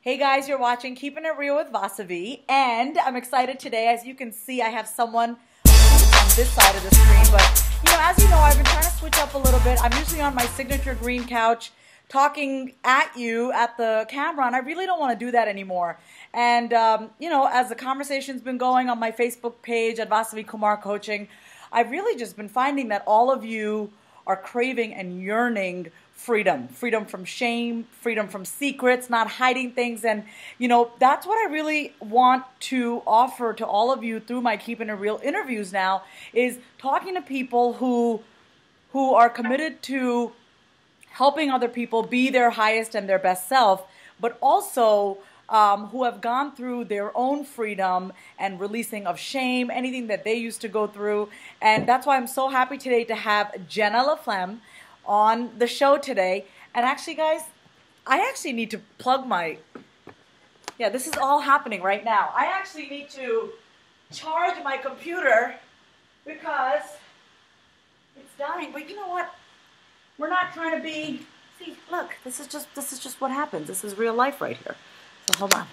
Hey guys, you're watching Keeping It Real with Vasavi, and I'm excited today. As you can see, I have someone on this side of the screen, but as you know, I've been trying to switch up a little bit. I'm usually on my signature green couch talking at you at the camera, and I really don't want to do that anymore. And, as the conversation's been going on my Facebook page at Vasavi Kumar Coaching, I've really just been finding that all of you are craving and yearning freedom from shame, freedom from secrets, not hiding things. And, that's what I really want to offer to all of you through my Keeping It Real interviews now, is talking to people who are committed to helping other people be their highest and their best self, but also who have gone through their own freedom and releasing of shame, anything that they used to go through. And that's why I'm so happy today to have Jena La Flamme on the show today. And actually, guys, I actually need to plug this is all happening right now. I actually need to charge my computer because it's dying. But you know what? We're not trying to be, see, look, this is just what happens. This is real life right here. So hold on.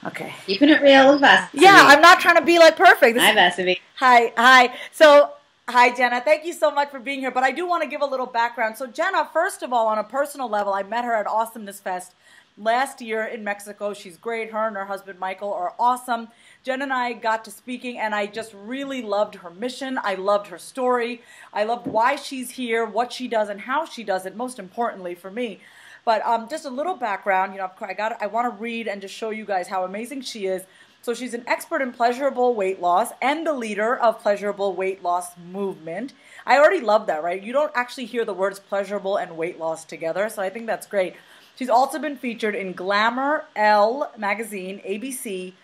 Okay. Keeping it real with Vasavi. Yeah, I'm not trying to be like perfect. Hi, Vasavi. Hi. So, hi, Jena. Thank you so much for being here. But I do want to give a little background. So, Jena, first of all, on a personal level, I met her at Awesomeness Fest last year in Mexico. She's great. Her and her husband, Michael, are awesome. Jen and I got to speaking, and I just really loved her mission. I loved her story. I loved why she's here, what she does, and how she does it, most importantly for me. But just a little background, I want to read and just show you guys how amazing she is. So she's an expert in pleasurable weight loss and the leader of Pleasurable Weight Loss Movement. I already love that, right? You don't actually hear the words pleasurable and weight loss together, so I think that's great. She's also been featured in Glamour, Elle Magazine, ABC,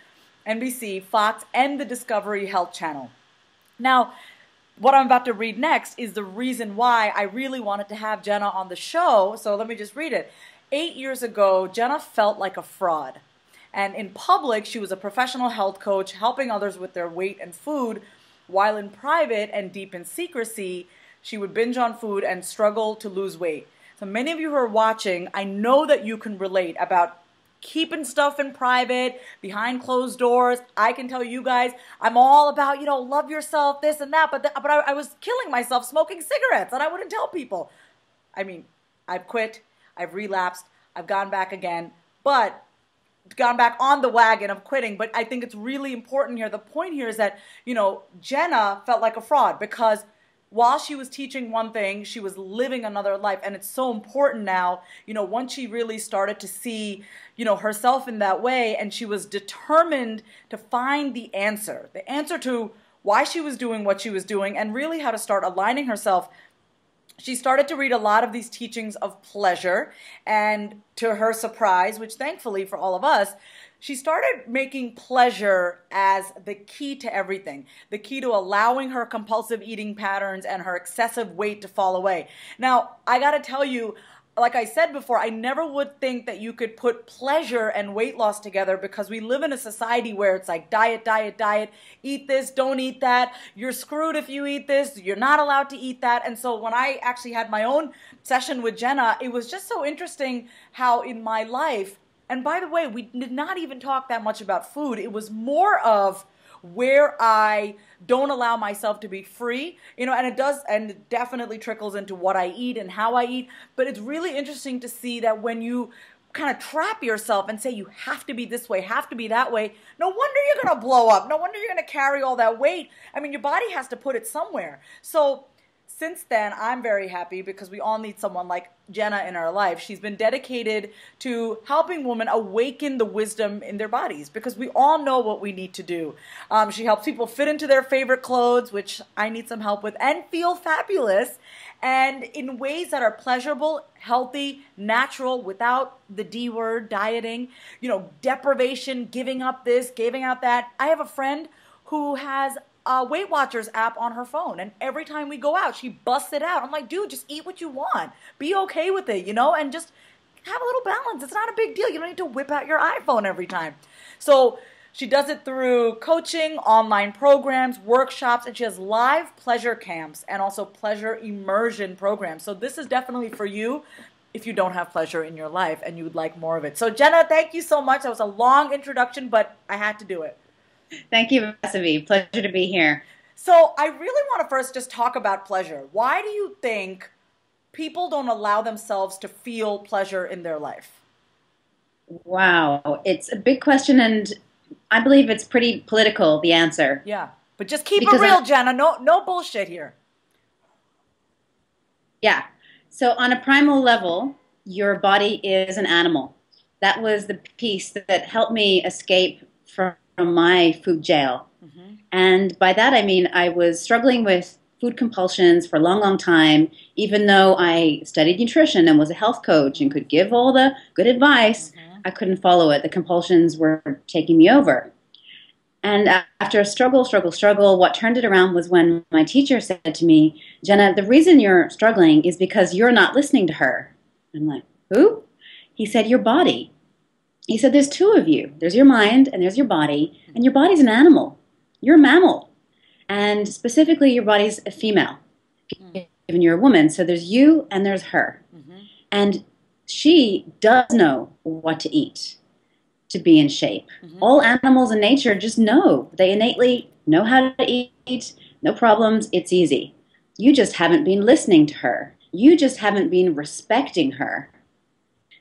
NBC, Fox, and the Discovery Health Channel. Now, what I'm about to read next is the reason why I really wanted to have Jena on the show, so let me just read it. 8 years ago, Jena felt like a fraud. And in public, she was a professional health coach helping others with their weight and food, while in private and deep in secrecy, she would binge on food and struggle to lose weight. So many of you who are watching, I know that you can relate about keeping stuff in private, behind closed doors. I can tell you guys, I'm all about, love yourself, this and that. But I was killing myself smoking cigarettes, and I wouldn't tell people. I mean, I've quit, I've relapsed, I've gone back again, but gone back on the wagon of quitting. But I think it's really important here. The point here is that, Jena felt like a fraud because while she was teaching one thing, she was living another life. And it's so important now, once she really started to see, herself in that way, and she was determined to find the answer to why she was doing what she was doing and really how to start aligning herself. She started to read a lot of these teachings of pleasure, and to her surprise, which thankfully for all of us, she started making pleasure as the key to everything, the key to allowing her compulsive eating patterns and her excessive weight to fall away. Now, I got to tell you, like I said before, I never would think that you could put pleasure and weight loss together because we live in a society where it's like diet, diet, diet, eat this, don't eat that, you're screwed if you eat this, you're not allowed to eat that. And so when I actually had my own session with Jena, it was just so interesting how in my life, and by the way, we did not even talk that much about food. It was more of where I don't allow myself to be free, and it does, and it definitely trickles into what I eat and how I eat. But it's really interesting to see that when you kind of trap yourself and say you have to be this way, have to be that way, no wonder you're going to blow up. No wonder you're going to carry all that weight. I mean, your body has to put it somewhere. So since then, I'm very happy because we all need someone like Jena in our life. She's been dedicated to helping women awaken the wisdom in their bodies because we all know what we need to do. She helps people fit into their favorite clothes, which I need some help with, and feel fabulous, and in ways that are pleasurable, healthy, natural, without the D word, dieting, deprivation, giving up this, giving out that. I have a friend who has a Weight Watchers app on her phone, and every time we go out, she busts it out. I'm like, dude, just eat what you want. Be okay with it, and just have a little balance. It's not a big deal. You don't need to whip out your iPhone every time. So she does it through coaching, online programs, workshops, and she has live pleasure camps and also pleasure immersion programs. So this is definitely for you. if you don't have pleasure in your life and you would like more of it. So Jena, thank you so much. That was a long introduction, but I had to do it. Thank you, Vasavi. Pleasure to be here. So I really want to first just talk about pleasure. Why do you think people don't allow themselves to feel pleasure in their life? Wow, it's a big question, and I believe it's pretty political, the answer. Yeah. But just keep it Because, real, Jena. No bullshit here. yeah, so on a primal level, your body is an animal. That was the piece that helped me escape from my food jail. And by that I mean I was struggling with food compulsions for a long, long time, even though I studied nutrition and was a health coach and could give all the good advice. I couldn't follow it. The compulsions were taking me over. And after a struggle, what turned it around was when my teacher said to me, Jena, the reason you're struggling is because you're not listening to her. I'm like, who? He said, your body. He said, there's two of you. There's your mind and there's your body. And your body's an animal. You're a mammal. And specifically, your body's a female, given you're a woman. So there's you and there's her. And she does know what to eat to be in shape. All animals in nature just know. They innately know how to eat. No problems. It's easy. You just haven't been listening to her. You just haven't been respecting her.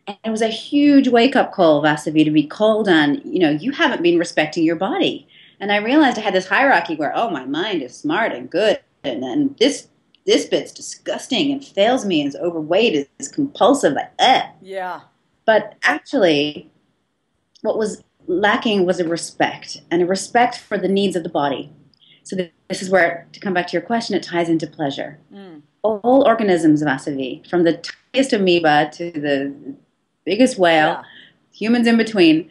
And it was a huge wake-up call, Vasavi, to be called on, you haven't been respecting your body. And I realized I had this hierarchy where, oh, my mind is smart and good, and then this bit's disgusting and fails me and is overweight, is compulsive, Yeah. But actually, what was lacking was a respect, and a respect for the needs of the body. So this is where, to come back to your question, it ties into pleasure. All organisms, Vasavi, from the tiniest amoeba to the biggest whale, humans in between,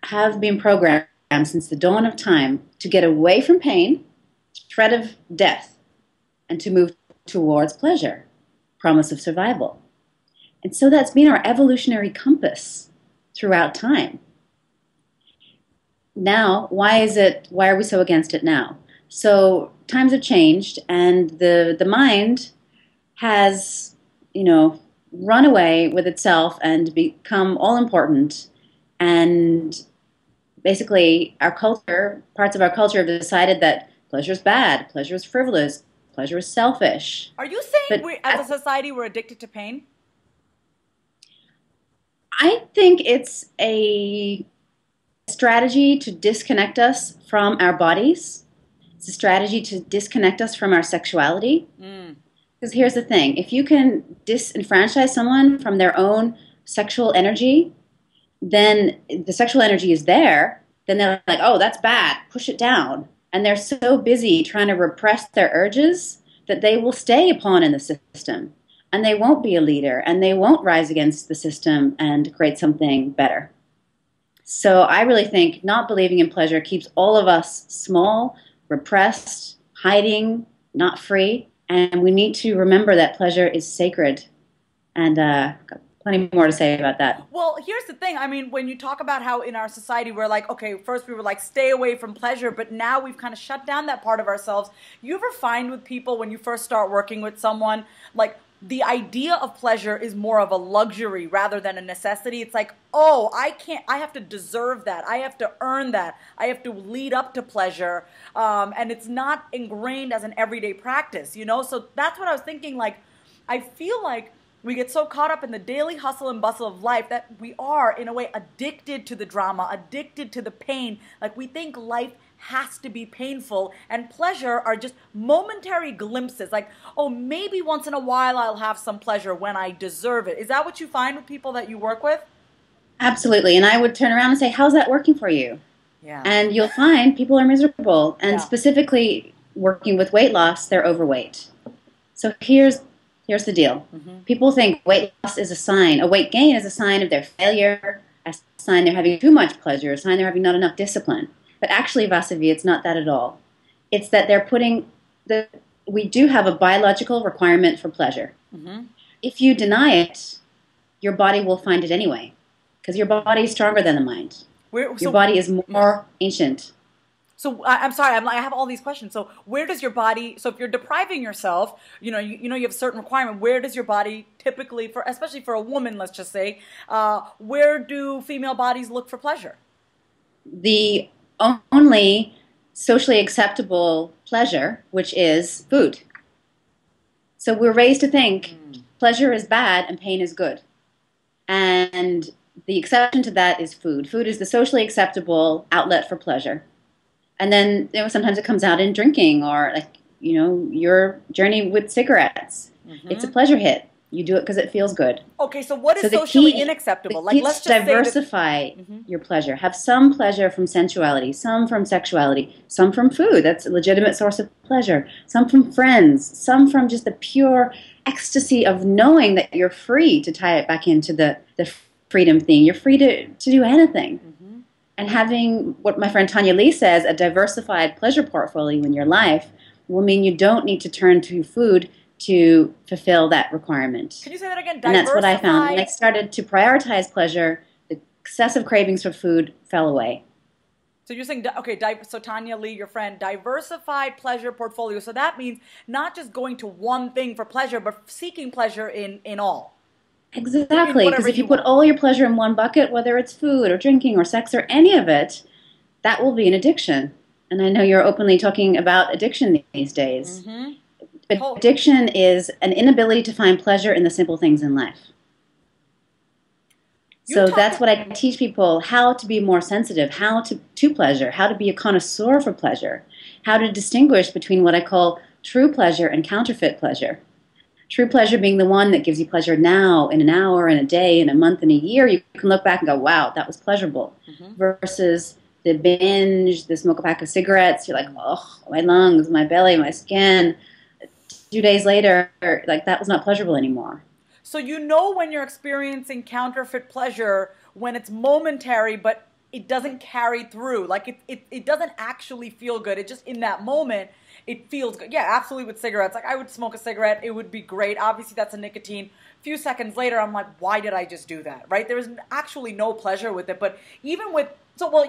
have been programmed since the dawn of time to get away from pain, threat of death, and to move towards pleasure, promise of survival. And so that's been our evolutionary compass throughout time. Now, why are we so against it now? So times have changed, and the mind has, run away with itself and become all important. And basically, our culture, parts of our culture have decided that pleasure is bad, pleasure is frivolous, pleasure is selfish. Are you saying as a society we're addicted to pain? I think it's a strategy to disconnect us from our bodies. It's a strategy to disconnect us from our sexuality. Because here's the thing. If you can disenfranchise someone from their own sexual energy, then the sexual energy is there. Then they're like, oh, that's bad. Push it down. And they're so busy trying to repress their urges that they will stay a pawn in the system. And they won't be a leader. And they won't rise against the system and create something better. So I really think not believing in pleasure keeps all of us small, repressed, hiding, not free. And we need to remember that pleasure is sacred. And got plenty more to say about that. Well, here's the thing. I mean, when you talk about how in our society we're like, okay, first we were like, stay away from pleasure, but now we've kind of shut down that part of ourselves. You ever find with people when you first start working with someone, like the idea of pleasure is more of a luxury rather than a necessity? It's like, oh, I have to deserve that. I have to earn that. I have to lead up to pleasure. And it's not ingrained as an everyday practice, So that's what I was thinking. Like, I feel like we get so caught up in the daily hustle and bustle of life that we are, in a way, addicted to the drama, addicted to the pain. Like, we think life has to be painful, and pleasure are just momentary glimpses. Like, oh, maybe once in a while I'll have some pleasure when I deserve it. Is that what you find with people that you work with? Absolutely. And I would turn around and say, how's that working for you? Yeah. And you'll find people are miserable. And specifically working with weight loss, they're overweight. So here's the deal. People think weight loss is a sign. A weight gain is a sign of their failure, a sign they're having too much pleasure, a sign they're having not enough discipline. But actually, Vasavi, it's not that at all. It's that they're we do have a biological requirement for pleasure. If you deny it, your body will find it anyway. Because your body is stronger than the mind. Your body is more ancient. So I'm sorry, I have all these questions. So where does your body? So if you're depriving yourself, you have certain requirement. Where does your body typically, for especially for a woman, let's just say, where do female bodies look for pleasure? The only socially acceptable pleasure, which is food. So we're raised to think pleasure is bad and pain is good. And the exception to that is food. Food is the socially acceptable outlet for pleasure. And then sometimes it comes out in drinking or your journey with cigarettes. It's a pleasure hit. You do it because it feels good. Okay, so what is socially unacceptable? Like, let's just diversify your pleasure. Have some pleasure from sensuality, some from sexuality, some from food. That's a legitimate source of pleasure. Some from friends, some from just the pure ecstasy of knowing that you're free, to tie it back into the freedom thing. You're free to do anything. And having what my friend Tanya Lee says, a diversified pleasure portfolio in your life, will mean you don't need to turn to food to fulfill that requirement. Can you say that again? And that's what I found. When I started to prioritize pleasure, the excessive cravings for food fell away. So you're saying, okay, so Tanya Lee, your friend, diversified pleasure portfolio. So that means not just going to one thing for pleasure, but seeking pleasure in all. Exactly, because if you put all your pleasure in one bucket, whether it's food or drinking or sex or any of it, that will be an addiction. And I know you're openly talking about addiction these days. But addiction is an inability to find pleasure in the simple things in life. So that's what I teach people, how to be more sensitive, how to pleasure, how to be a connoisseur for pleasure, how to distinguish between what I call true pleasure and counterfeit pleasure. True pleasure being the one that gives you pleasure now, in an hour, in a day, in a month, in a year. You can look back and go, wow, that was pleasurable. Versus the binge, the smoke a pack of cigarettes. You're like, oh, my lungs, my belly, my skin. 2 days later, like, that was not pleasurable anymore. So you know when you're experiencing counterfeit pleasure, when it's momentary, but it doesn't carry through. Like it doesn't actually feel good. It just, in that moment, it feels good. Yeah, absolutely with cigarettes. Like, I would smoke a cigarette. It would be great. Obviously, that's a nicotine. A few seconds later, I'm like, why did I just do that, right? There is actually no pleasure with it. But even with,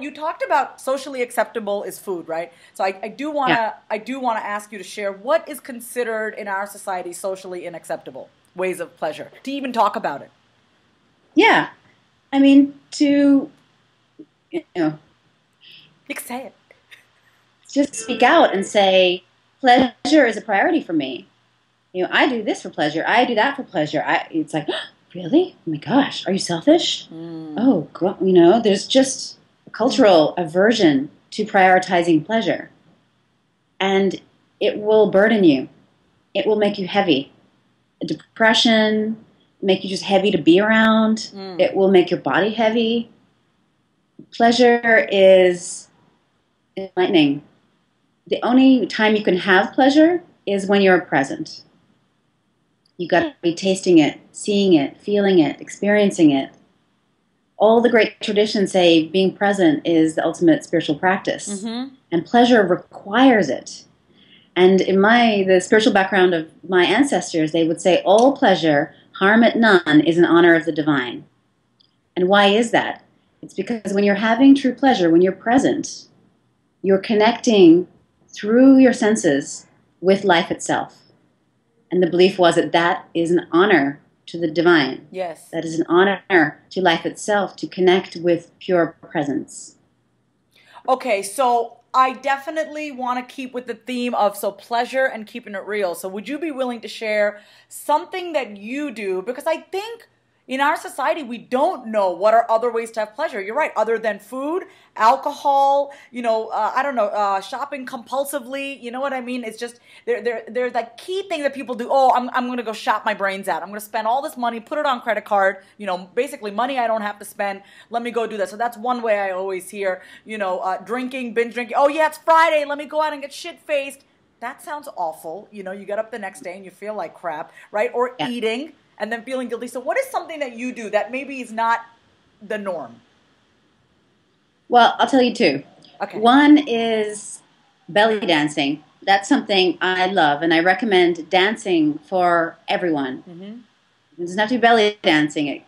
you talked about socially acceptable is food, right? So I do want to ask you to share what is considered in our society socially unacceptable ways of pleasure, to even talk about it. Yeah. I mean, to, You can say it. Just speak out and say, pleasure is a priority for me. I do this for pleasure. I do that for pleasure. It's like, oh, really? Oh my gosh, are you selfish? Oh, there's just a cultural aversion to prioritizing pleasure. And it will burden you. It will make you heavy. Depression, make you just heavy to be around. It will make your body heavy. Pleasure is enlightening. The only time you can have pleasure is when you're present. You got to be tasting it, seeing it, feeling it, experiencing it. All the great traditions say being present is the ultimate spiritual practice, and pleasure requires it. And in the spiritual background of my ancestors, they would say all pleasure, harm it none, is an honor of the divine. And why is that? It's because when you're having true pleasure, when you're present, you're connecting through your senses with life itself. And the belief was that is an honor to the divine. Yes. That is an honor to life itself, to connect with pure presence. Okay, so I definitely want to keep with the theme of pleasure and keeping it real. So would you be willing to share something that you do? Because I think in our society, we don't know what are other ways to have pleasure. You're right. Other than food, alcohol, I don't know, shopping compulsively. You know what I mean? It's just, there's like key thing that people do. Oh, I'm going to go shop my brains out. I'm going to spend all this money, put it on credit card, basically money I don't have to spend. Let me go do that. So that's one way I always hear, drinking, binge drinking. Oh yeah, it's Friday. Let me go out and get shit-faced. That sounds awful. You get up the next day and you feel like crap, right? Or eating and then feeling guilty. So what is something that you do that maybe is not the norm? Well, I'll tell you two. Okay. One is belly dancing. That's something I love, and I recommend dancing for everyone. It doesn't have to be belly dancing. It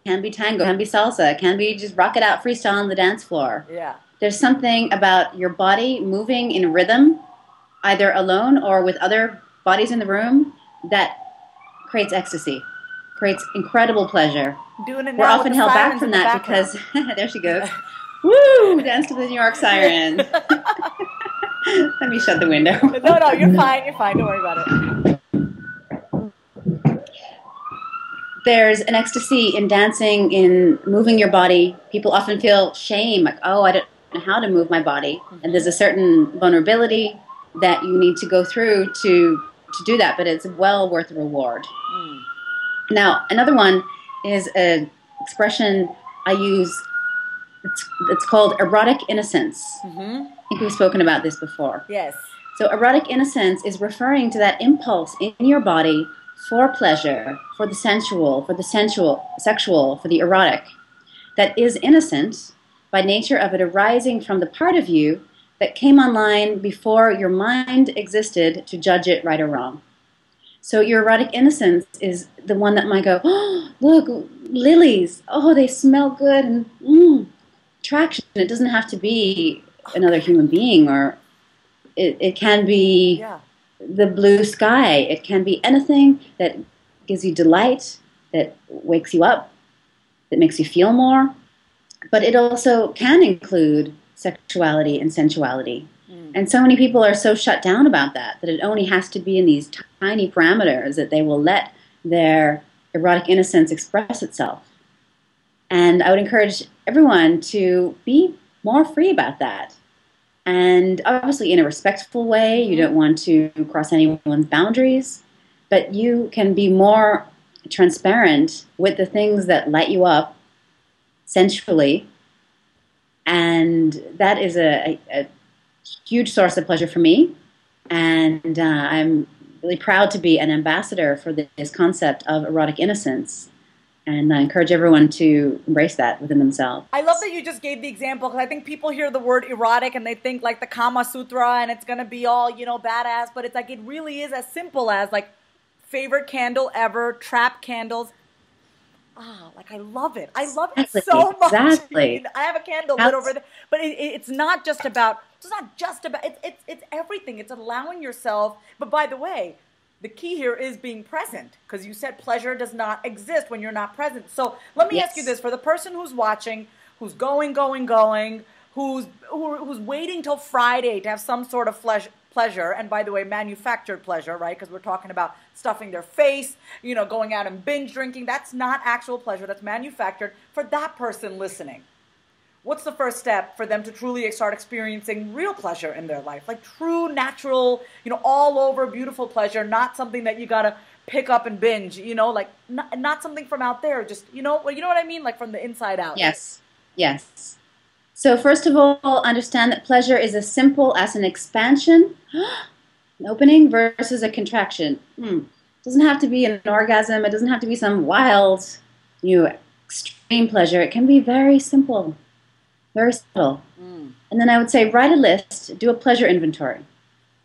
can be tango, it can be salsa, it can be just rock it out freestyle on the dance floor. Yeah. There's something about your body moving in rhythm, either alone or with other bodies in the room, that creates ecstasy, creates incredible pleasure. Doing it We're now with often the held back sirens from in the that background. because, there she goes. Woo! Dance to the New York siren. Let me shut the window. No, you're fine. You're fine. Don't worry about it. There's an ecstasy in dancing, in moving your body. People often feel shame, like, oh, I don't know how to move my body. And there's a certain vulnerability that you need to go through to do that, but it's well worth the reward. Now, another one is an expression I use. It's called erotic innocence. I think we've spoken about this before. Yes. So erotic innocence is referring to that impulse in your body for pleasure, for the sensual, sexual, for the erotic, that is innocent by nature of it arising from the part of you that came online before your mind existed to judge it right or wrong. So your erotic innocence is the one that might go, oh, look, lilies, oh, they smell good, and attraction. It doesn't have to be another human being, or it can be the blue sky. It can be anything that gives you delight, that wakes you up, that makes you feel more. But it also can include sexuality and sensuality. And so many people are so shut down about that it only has to be in these tiny parameters that they will let their erotic innocence express itself. And I would encourage everyone to be more free about that. And obviously in a respectful way. You don't want to cross anyone's boundaries, but you can be more transparent with the things that light you up sensually. And that is a huge source of pleasure for me. And I'm really proud to be an ambassador for this concept of erotic innocence. And I encourage everyone to embrace that within themselves. I love that you just gave the example, because I think people hear the word erotic and they think like the Kama Sutra and it's going to be all, badass. But it's like, it really is as simple as like favorite candle ever, trap candles. Like I love it. I love it so much. Exactly. I have a candle lit over there, but it's not just about. It's everything. It's allowing yourself. But by the way, the key here is being present, because you said pleasure does not exist when you're not present. So let me ask you this: for the person who's watching, who's going, who's waiting till Friday to have some sort of pleasure, and by the way, manufactured pleasure, right? Because we're talking about stuffing their face, going out and binge drinking. That's not actual pleasure. That's manufactured. For that person listening, what's the first step for them to truly start experiencing real pleasure in their life? Like true, natural, all over beautiful pleasure, not something that you got to pick up and binge, like not something from out there, just, you know what I mean? Like from the inside out. Yes. Yes. So first of all, understand that pleasure is as simple as an expansion, an opening versus a contraction. It doesn't have to be an orgasm. It doesn't have to be some wild, extreme pleasure. It can be very simple, very subtle. And then I would say write a list, do a pleasure inventory.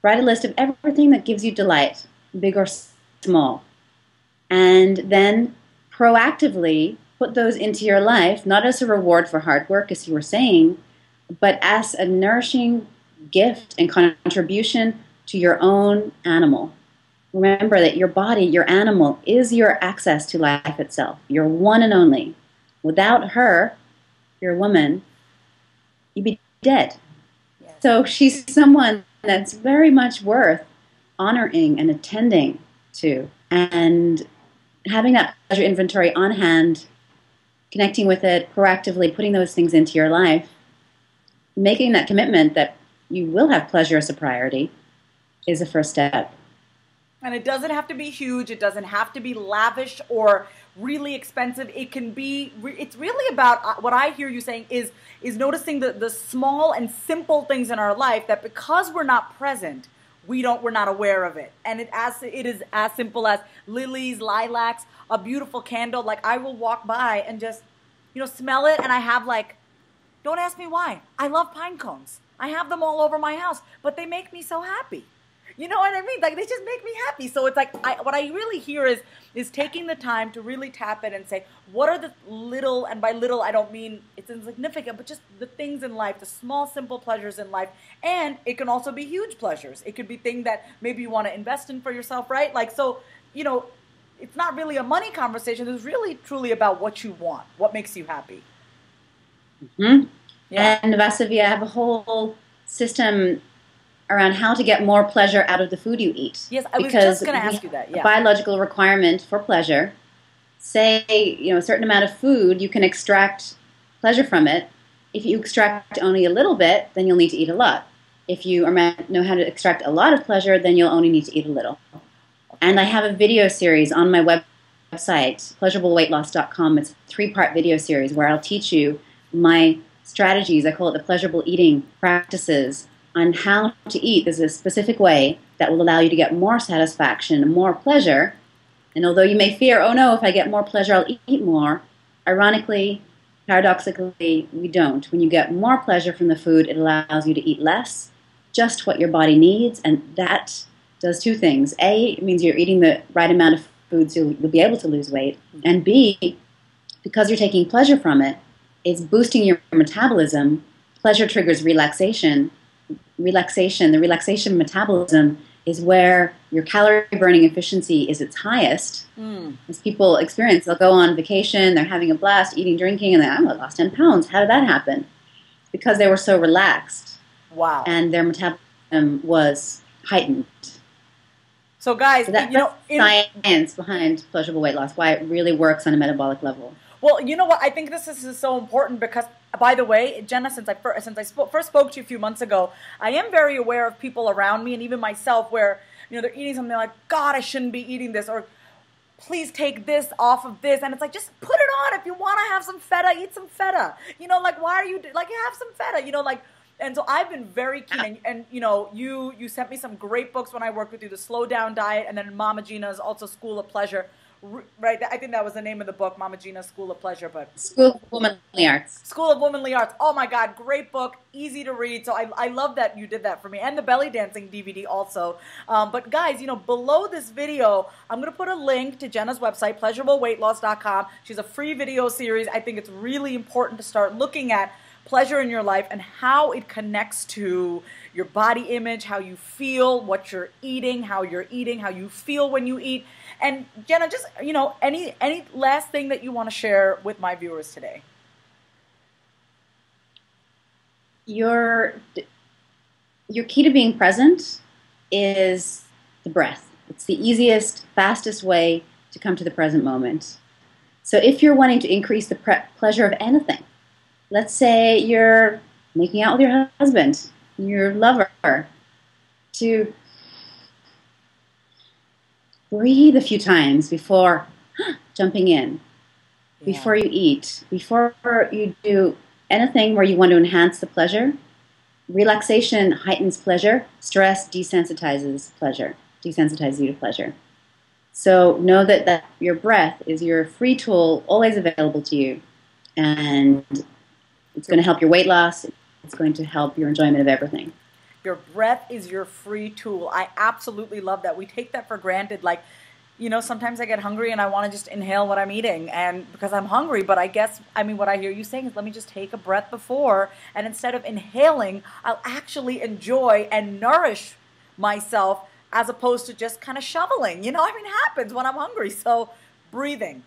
Write a list of everything that gives you delight, big or small. And then proactively put those into your life, not as a reward for hard work, as you were saying, but as a nourishing gift and contribution to your own animal. Remember that your body, your animal, is your access to life itself. Your one and only. Without her, your woman, you'd be dead. Yes. So she's someone that's very much worth honoring and attending to. And having that pleasure inventory on hand, connecting with it, proactively putting those things into your life, making that commitment that you will have pleasure as a priority is the first step. And it doesn't have to be huge. It doesn't have to be lavish or really expensive. It can be, it's really about, what I hear you saying is noticing the small and simple things in our life that because we're not present, we're not aware of it. And it is as simple as lilies, lilacs, a beautiful candle. Like I will walk by and just, smell it. And I have don't ask me why. I love pine cones. I have them all over my house, but they make me so happy. You know what I mean? Like, they just make me happy. So it's like, what I really hear is taking the time to really tap in and say, what are the little, and by little I don't mean it's insignificant, but just the things in life, the small, simple pleasures in life. And it can also be huge pleasures. It could be things that maybe you want to invest in for yourself, right? Like, so, you know, it's not really a money conversation. It's really, truly about what you want, what makes you happy. Mm-hmm. Yeah. And Vasavi, I have a whole system around how to get more pleasure out of the food you eat. Yes, I was just going to ask you that. Yeah. A biological requirement for pleasure. Say, you know, a certain amount of food, you can extract pleasure from it. If you extract only a little bit, then you'll need to eat a lot. If you know how to extract a lot of pleasure, then you'll only need to eat a little. And I have a video series on my website, pleasurableweightloss.com. It's a 3-part video series where I'll teach you my strategies. I call it the pleasurable eating practices on how to eat. There's a specific way that will allow you to get more satisfaction and more pleasure. And although you may fear, oh no, if I get more pleasure, I'll eat more, ironically, paradoxically, we don't. When you get more pleasure from the food, it allows you to eat less, just what your body needs, and that does 2 things. A, it means you're eating the right amount of food so you'll be able to lose weight. And B, because you're taking pleasure from it, it's boosting your metabolism. Pleasure triggers relaxation. The relaxation metabolism is where your calorie burning efficiency is its highest. As people experience, they'll go on vacation, they're having a blast, eating, drinking, and they're, oh, I lost 10 pounds. How did that happen? Because they were so relaxed. Wow. And their metabolism was heightened. So guys, that's science behind pleasurable weight loss, why it really works on a metabolic level. Well, you know what? I think this is so important because, by the way, Jena, since I first spoke to you a few months ago, I am very aware of people around me and even myself where, you know, they're eating something like, God, I shouldn't be eating this, or please take this off of this. And it's like, just put it on. If you want to have some feta, eat some feta. You know, like, why are you, like, have some feta, you know, like. And so I've been very keen, and you know, you sent me some great books when I worked with you, The Slow Down Diet, and then Mama Gena's also School of Pleasure. Right, I think that was the name of the book, Mama Gena's School of Pleasure. But School of Womanly Arts. School of Womanly Arts. Oh my God, great book, easy to read. So I love that you did that for me, and the belly dancing DVD also. But guys, you know, below this video, I'm gonna put a link to Jena's website, pleasurableweightloss.com. She's a free video series. I think it's really important to start looking at pleasure in your life and how it connects to your body image, how you feel, what you're eating, how you feel when you eat. And Jena, just, you know, any last thing that you want to share with my viewers today? Your key to being present is the breath. It's the easiest, fastest way to come to the present moment. So if you're wanting to increase the pleasure of anything, let's say you're making out with your husband, your lover, to breathe a few times before jumping in, before you eat, before you do anything where you want to enhance the pleasure. Relaxation heightens pleasure. Stress desensitizes pleasure, desensitizes you to pleasure. So know that your breath is your free tool, always available to you. And it's going to help your weight loss. It's going to help your enjoyment of everything. Your breath is your free tool. I absolutely love that. We take that for granted. Like, you know, sometimes I get hungry and I want to just inhale what I'm eating, and because I'm hungry. But I guess, I mean, what I hear you saying is, let me just take a breath before, and instead of inhaling, I'll actually enjoy and nourish myself as opposed to just kind of shoveling. You know, I mean, it happens when I'm hungry. So breathing,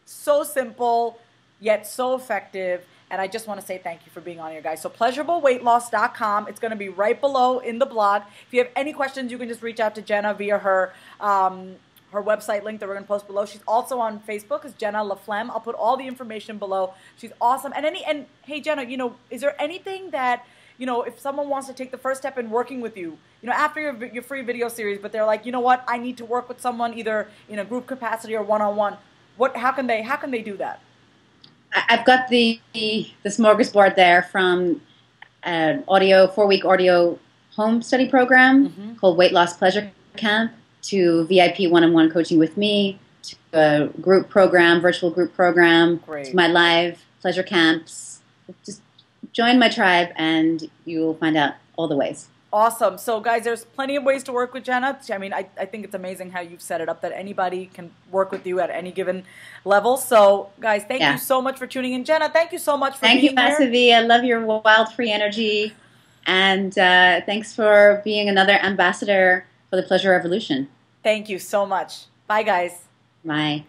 so simple, yet so effective. And I just want to say thank you for being on here, guys. So pleasurableweightloss.com. It's going to be right below in the blog. If you have any questions, you can just reach out to Jena via her website link that we're going to post below. She's also on Facebook as Jena La Flamme. I'll put all the information below. She's awesome. And hey, Jena, you know, is there anything that, you know, if someone wants to take the first step in working with you, you know, after your free video series, but they're like, you know what, I need to work with someone either in a group capacity or one-on-one, how can they do that? I've got the smorgasbord there, from an 4-week audio home study program called Weight Loss Pleasure Camp, to VIP one-on-one coaching with me, to a group program, virtual group program, to my live pleasure camps. Just join my tribe and you'll find out all the ways. Awesome. So, guys, there's plenty of ways to work with Jena. I mean, I think it's amazing how you've set it up that anybody can work with you at any given level. So, guys, thank you so much for tuning in. Jena, thank you so much for being here. Thank you, Vasavi. I love your wild, free energy. And thanks for being another ambassador for the Pleasure Revolution. Thank you so much. Bye, guys. Bye.